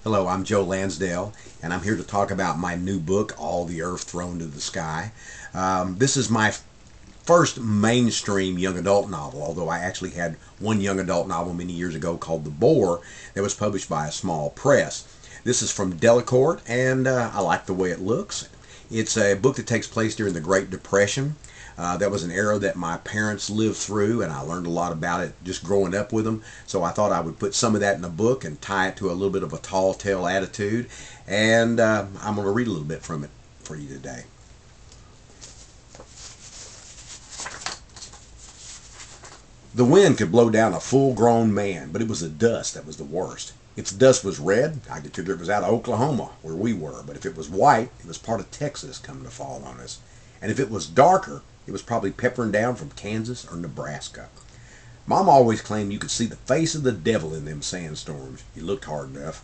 Hello, I'm Joe Lansdale, and I'm here to talk about my new book, All the Earth Thrown to the Sky. This is my first mainstream young adult novel, although I actually had one young adult novel many years ago called The Boar that was published by a small press. This is from Delacorte, and I like the way it looks. It's a book that takes place during the Great Depression. That was an era that my parents lived through, and I learned a lot about it just growing up with them. So I thought I would put some of that in a book and tie it to a little bit of a tall tale attitude. And I'm going to read a little bit from it for you today. The wind could blow down a full-grown man, but it was the dust that was the worst. If the dust was red, I could figure it was out of Oklahoma, where we were. But if it was white, it was part of Texas coming to fall on us. And if it was darker, it was probably peppering down from Kansas or Nebraska. Mom always claimed you could see the face of the devil in them sandstorms. You looked hard enough.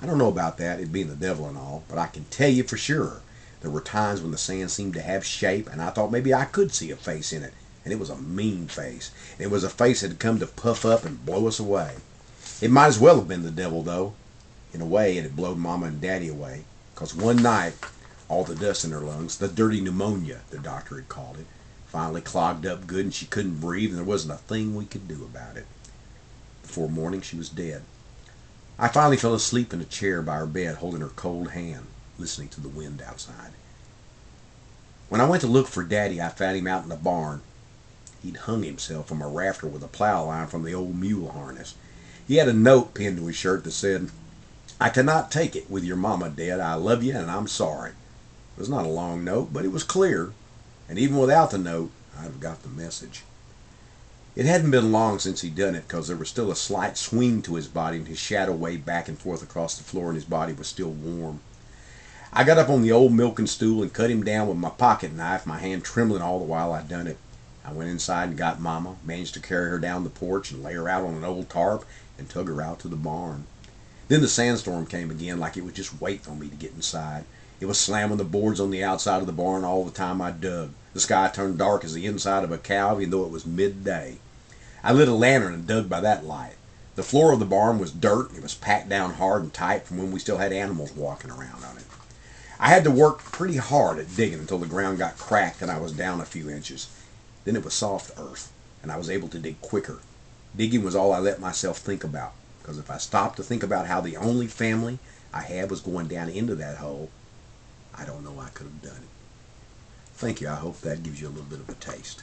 I don't know about that, it being the devil and all, but I can tell you for sure there were times when the sand seemed to have shape, and I thought maybe I could see a face in it. And it was a mean face. And it was a face that had come to puff up and blow us away. It might as well have been the devil, though. In a way, it had blown Mama and Daddy away. Because one night, all the dust in her lungs, the dirty pneumonia, the doctor had called it, finally clogged up good, and she couldn't breathe, and there wasn't a thing we could do about it. Before morning, she was dead. I finally fell asleep in a chair by her bed, holding her cold hand, listening to the wind outside. When I went to look for Daddy, I found him out in the barn. He'd hung himself from a rafter with a plow line from the old mule harness. He had a note pinned to his shirt that said, "I cannot take it with your mama dead. I love you and I'm sorry." It was not a long note, but it was clear, and even without the note, I'd have got the message. It hadn't been long since he'd done it, because there was still a slight swing to his body, and his shadow waved back and forth across the floor, and his body was still warm. I got up on the old milking stool and cut him down with my pocket knife, my hand trembling all the while I'd done it. I went inside and got Mama, managed to carry her down the porch and lay her out on an old tarp and tug her out to the barn. Then the sandstorm came again, like it was just waiting on me to get inside. It was slamming the boards on the outside of the barn all the time I dug. The sky turned dark as the inside of a cow, even though it was midday. I lit a lantern and dug by that light. The floor of the barn was dirt, and it was packed down hard and tight from when we still had animals walking around on it. I had to work pretty hard at digging until the ground got cracked and I was down a few inches. Then it was soft earth, and I was able to dig quicker. Digging was all I let myself think about, because if I stopped to think about how the only family I had was going down into that hole, I don't know I could have done it. Thank you. I hope that gives you a little bit of a taste.